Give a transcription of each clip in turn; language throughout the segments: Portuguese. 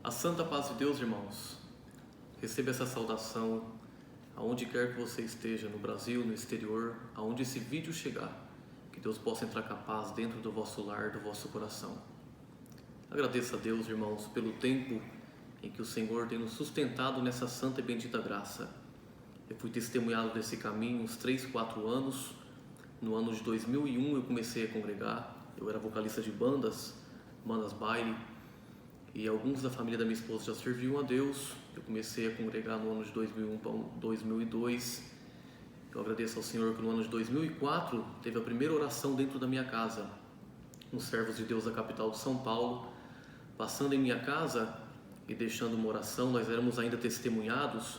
A santa paz de Deus, irmãos. Receba essa saudação aonde quer que você esteja, no Brasil, no exterior, aonde esse vídeo chegar. Que Deus possa entrar com a paz dentro do vosso lar, do vosso coração. Agradeça a Deus, irmãos, pelo tempo em que o Senhor tem nos sustentado nessa santa e bendita graça. Eu fui testemunhado desse caminho uns 3, 4 anos. No ano de 2001 eu comecei a congregar. Eu era vocalista de bandas baile. E alguns da família da minha esposa já serviam a Deus. Eu comecei a congregar no ano de 2001 para 2002. Eu agradeço ao Senhor que no ano de 2004 teve a primeira oração dentro da minha casa. Uns servos de Deus da capital de São Paulo, passando em minha casa e deixando uma oração. Nós éramos ainda testemunhados.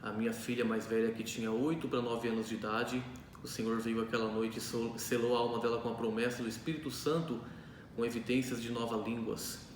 A minha filha mais velha, que tinha 8 para 9 anos de idade, o Senhor veio aquela noite e selou a alma dela com a promessa do Espírito Santo, com evidências de novas línguas.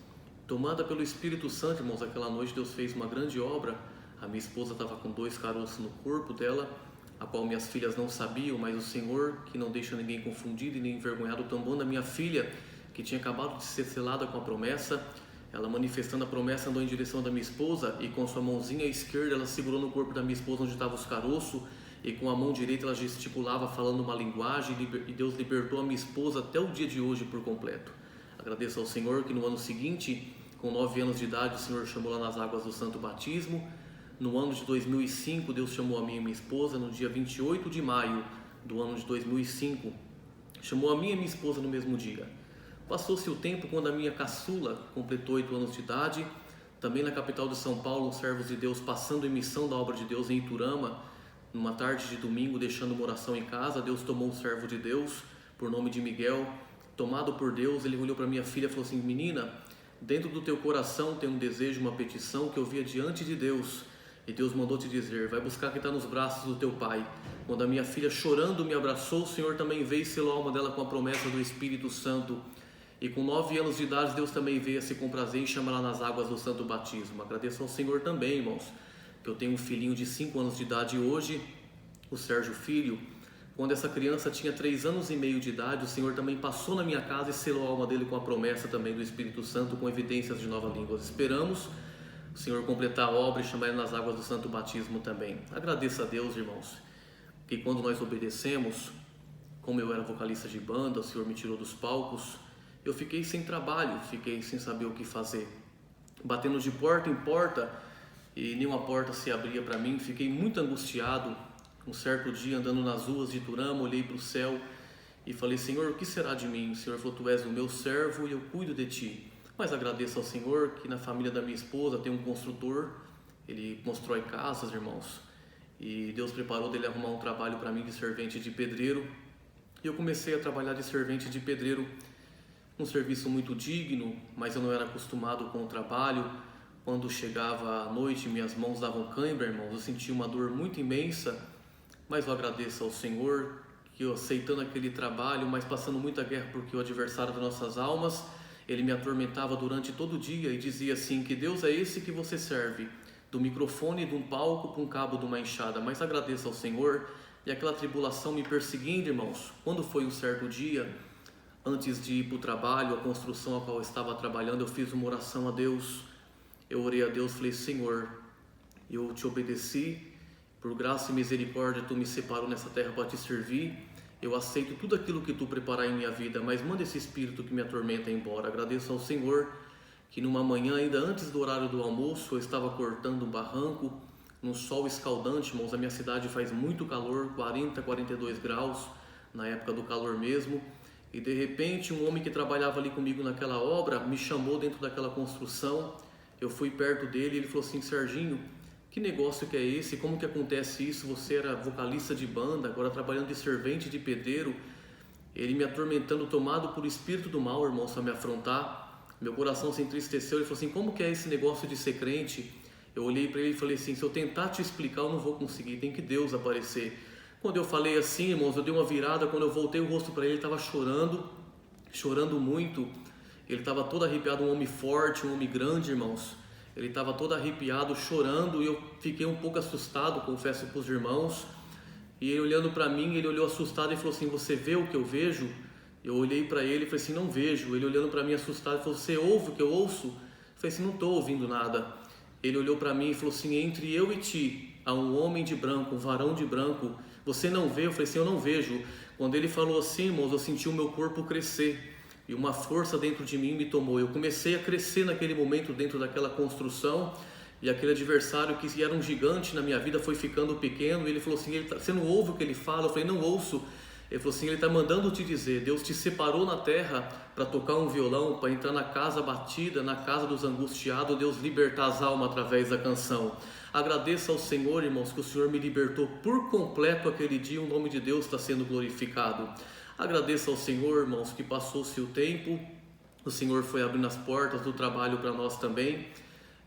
Tomada pelo Espírito Santo, irmãos, aquela noite Deus fez uma grande obra. A minha esposa estava com 2 caroços no corpo dela, a qual minhas filhas não sabiam, mas o Senhor, que não deixa ninguém confundido e nem envergonhado, tomou na minha filha, que tinha acabado de ser selada com a promessa. Ela, manifestando a promessa, andou em direção da minha esposa e com sua mãozinha esquerda ela segurou no corpo da minha esposa onde estavam os caroços, e com a mão direita ela gesticulava falando uma linguagem, e Deus libertou a minha esposa até o dia de hoje por completo. Agradeço ao Senhor que no ano seguinte, com 9 anos de idade, o Senhor chamou lá nas águas do Santo Batismo. No ano de 2005, Deus chamou a mim e minha esposa. No dia 28 de maio do ano de 2005, chamou a mim e minha esposa no mesmo dia. Passou-se o tempo quando a minha caçula completou 8 anos de idade. Também na capital de São Paulo, os servos de Deus passando em missão da obra de Deus em Iturama, numa tarde de domingo, deixando uma oração em casa. Deus tomou um servo de Deus, por nome de Miguel. Tomado por Deus, ele olhou para minha filha e falou assim: menina, dentro do teu coração tem um desejo, uma petição que eu via diante de Deus. E Deus mandou te dizer: vai buscar quem está nos braços do teu pai. Quando a minha filha chorando me abraçou, o Senhor também veio e selou a alma dela com a promessa do Espírito Santo. E com 9 anos de idade, Deus também veio a se comprazer e chamar nas águas do Santo Batismo. Agradeço ao Senhor também, irmãos, que eu tenho um filhinho de 5 anos de idade hoje, o Sérgio Filho. Quando essa criança tinha 3 anos e meio de idade, o Senhor também passou na minha casa e selou a alma dele com a promessa também do Espírito Santo, com evidências de novas línguas. Esperamos o Senhor completar a obra e chamar ele nas águas do Santo Batismo também. Agradeço a Deus, irmãos, que quando nós obedecemos, como eu era vocalista de banda, o Senhor me tirou dos palcos, eu fiquei sem trabalho, fiquei sem saber o que fazer, batendo de porta em porta e nenhuma porta se abria para mim. Fiquei muito angustiado. Um certo dia, andando nas ruas de Iturama, olhei para o céu e falei: Senhor, o que será de mim? O Senhor falou: tu és o meu servo e eu cuido de ti. Mas agradeço ao Senhor que na família da minha esposa tem um construtor, ele constrói casas, irmãos, e Deus preparou dele arrumar um trabalho para mim de servente de pedreiro. E eu comecei a trabalhar de servente de pedreiro, um serviço muito digno, mas eu não era acostumado com o trabalho. Quando chegava a noite, minhas mãos davam cãibra, irmãos, eu sentia uma dor muito imensa. Mas eu agradeço ao Senhor que eu, aceitando aquele trabalho, mas passando muita guerra, porque o adversário das nossas almas, ele me atormentava durante todo o dia e dizia assim: que Deus é esse que você serve, do microfone de um palco para um cabo de uma enxada. Mas agradeço ao Senhor, e aquela tribulação me perseguindo, irmãos. Quando foi um certo dia, antes de ir para o trabalho, a construção a qual eu estava trabalhando, eu fiz uma oração a Deus. Eu orei a Deus, falei: Senhor, eu te obedeci. Por graça e misericórdia, tu me separou nessa terra para te servir. Eu aceito tudo aquilo que tu preparar em minha vida, mas manda esse espírito que me atormenta embora. Agradeço ao Senhor que numa manhã, ainda antes do horário do almoço, eu estava cortando um barranco, num sol escaldante, irmãos. A minha cidade faz muito calor, 40, 42 graus, na época do calor mesmo. E de repente, um homem que trabalhava ali comigo naquela obra me chamou dentro daquela construção. Eu fui perto dele e ele falou assim: Serginho, que negócio que é esse? Como que acontece isso? Você era vocalista de banda, agora trabalhando de servente de pedreiro. Ele me atormentando, tomado por espírito do mal, irmão, só me afrontar. Meu coração se entristeceu. Ele falou assim: como que é esse negócio de ser crente? Eu olhei para ele e falei assim: se eu tentar te explicar, eu não vou conseguir, tem que Deus aparecer. Quando eu falei assim, irmãos, eu dei uma virada. Quando eu voltei o rosto para ele, ele estava chorando muito. Ele estava todo arrepiado, um homem forte, um homem grande, irmãos. Ele estava todo arrepiado, chorando, e eu fiquei um pouco assustado, confesso para os irmãos. E ele olhando para mim, ele olhou assustado e falou assim: você vê o que eu vejo? Eu olhei para ele e falei assim: não vejo. Ele olhando para mim assustado, falou: você ouve o que eu ouço? falei assim, não estou ouvindo nada. Ele olhou para mim e falou assim, entre eu e ti, há um homem de branco, um varão de branco, você não vê? Eu falei assim, eu não vejo. Quando ele falou assim, irmãos, eu senti o meu corpo crescer e uma força dentro de mim me tomou. Eu comecei a crescer naquele momento dentro daquela construção e aquele adversário que era um gigante na minha vida foi ficando pequeno. Ele falou assim, você não ouve o que ele fala? Eu falei, não ouço. Ele falou assim, ele está mandando te dizer, Deus te separou na terra para tocar um violão, para entrar na casa batida, na casa dos angustiados, Deus libertar as almas através da canção. Agradeça ao Senhor, irmãos, que o Senhor me libertou por completo aquele dia, o nome de Deus está sendo glorificado. Agradeça ao Senhor, irmãos, que passou-se o tempo, o Senhor foi abrindo as portas do trabalho para nós também.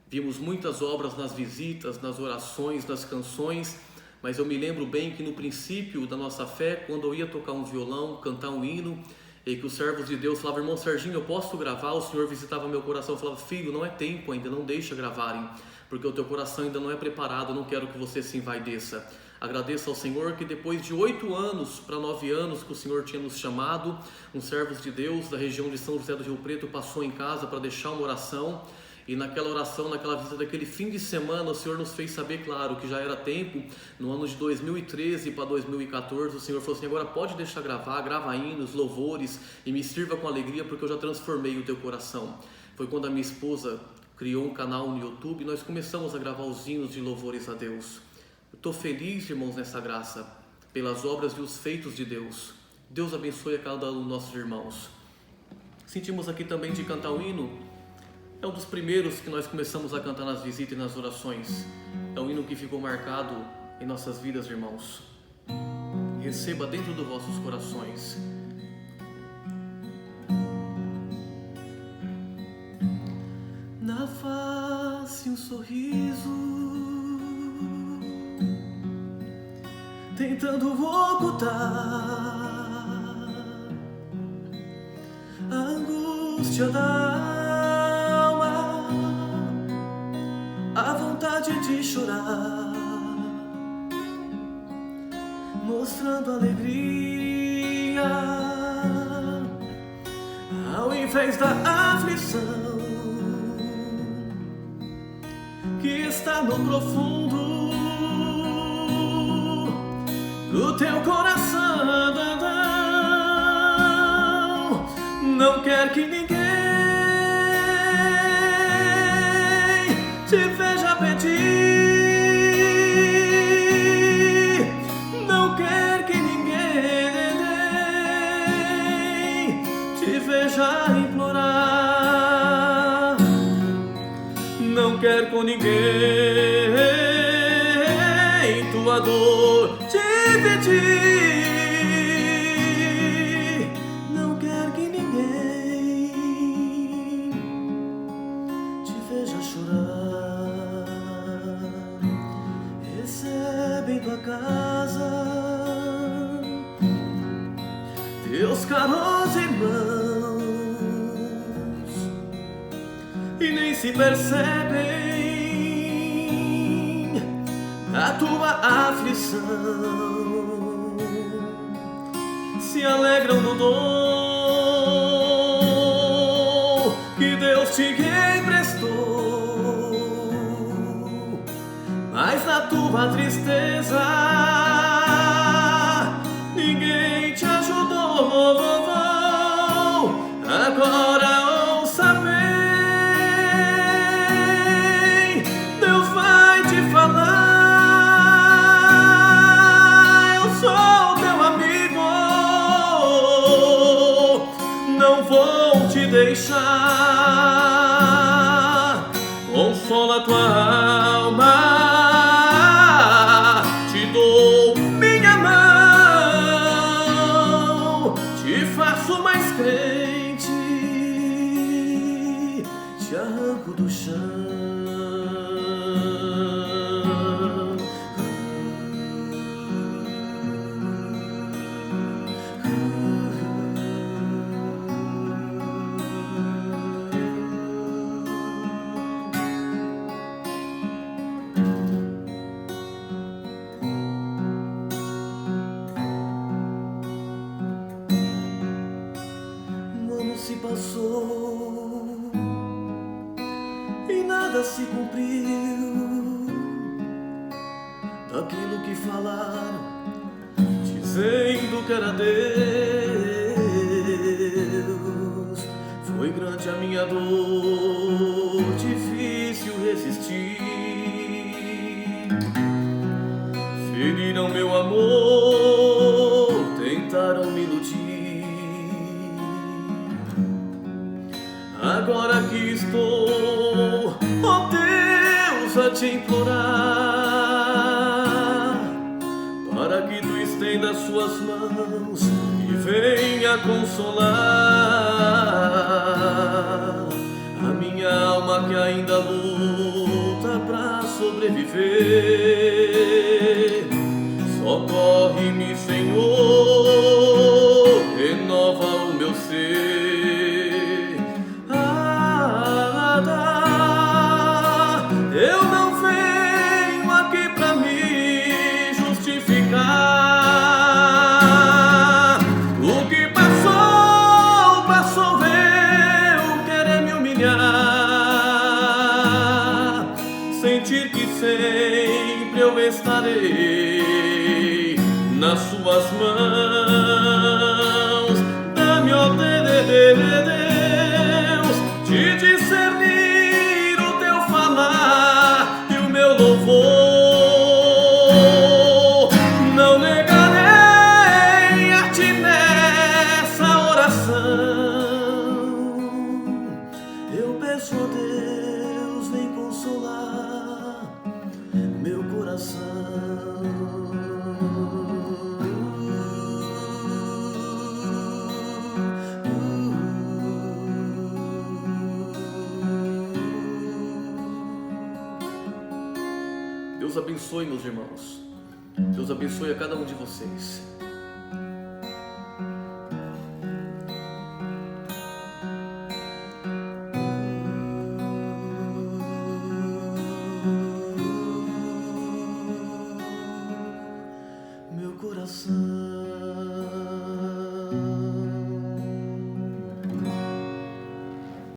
Vimos muitas obras nas visitas, nas orações, nas canções, mas eu me lembro bem que no princípio da nossa fé, quando eu ia tocar um violão, cantar um hino, e que os servos de Deus falavam, irmão Serginho, eu posso gravar? O Senhor visitava meu coração e falava, filho, não é tempo ainda, não deixa gravarem, porque o teu coração ainda não é preparado, eu não quero que você se envaideça. Agradeço ao Senhor que depois de 8 anos para 9 anos que o Senhor tinha nos chamado, uns servos de Deus da região de São José do Rio Preto passou em casa para deixar uma oração, e naquela oração, naquela visita daquele fim de semana, o Senhor nos fez saber, claro, que já era tempo, no ano de 2013 para 2014, o Senhor falou assim, agora pode deixar gravar, grava hinos, louvores, e me sirva com alegria, porque eu já transformei o teu coração. Foi quando a minha esposa criou um canal no YouTube, e nós começamos a gravar os hinos de louvores a Deus. Eu estou feliz, irmãos, nessa graça, pelas obras e os feitos de Deus. Deus abençoe a cada um dos nossos irmãos. Sentimos aqui também de cantar o hino. É um dos primeiros que nós começamos a cantar nas visitas e nas orações. É um hino que ficou marcado em nossas vidas, irmãos. Receba dentro dos vossos corações. Na face um sorriso, tentando ocultar a angústia da a vontade de chorar, mostrando alegria ao invés da aflição que está no profundo do teu coração. Não quer que ninguém te veja pedir, não quer que ninguém te veja implorar, não quer com ninguém tua dor dividir, não quer que ninguém te veja chorar. Recebe em tua casa teus caros irmãos e nem se percebem a tua aflição, se alegram no dom que Deus te emprestou, mas na tua tristeza ninguém te ajudou. Agora ouça bem, Deus vai te falar, eu sou teu amigo, não vou te deixar, consola tua alma. Te arranco do chão. Um ano se passou nada se cumpriu daquilo que falaram, dizendo que era Deus. Foi grande a minha dor, difícil resistir. Feriram meu amor, tentaram me iludir. Agora que estou, ó Deus, a te implorar, para que tu estenda suas mãos e venha consolar a minha alma que ainda luta pra sobreviver. Socorre-me, Senhor, renova o meu ser. Eu não venho aqui pra me justificar. O que passou, passou, eu querer me humilhar, sentir que sempre eu estarei nas suas mãos. Dá-me, ó Deus, de discernir o teu falar e o meu louvor. Não negarei a ti nessa oração. Eu peço a Deus, vem consolar meu coração. Deus abençoe, meus irmãos. Deus abençoe a cada um de vocês. Meu coração.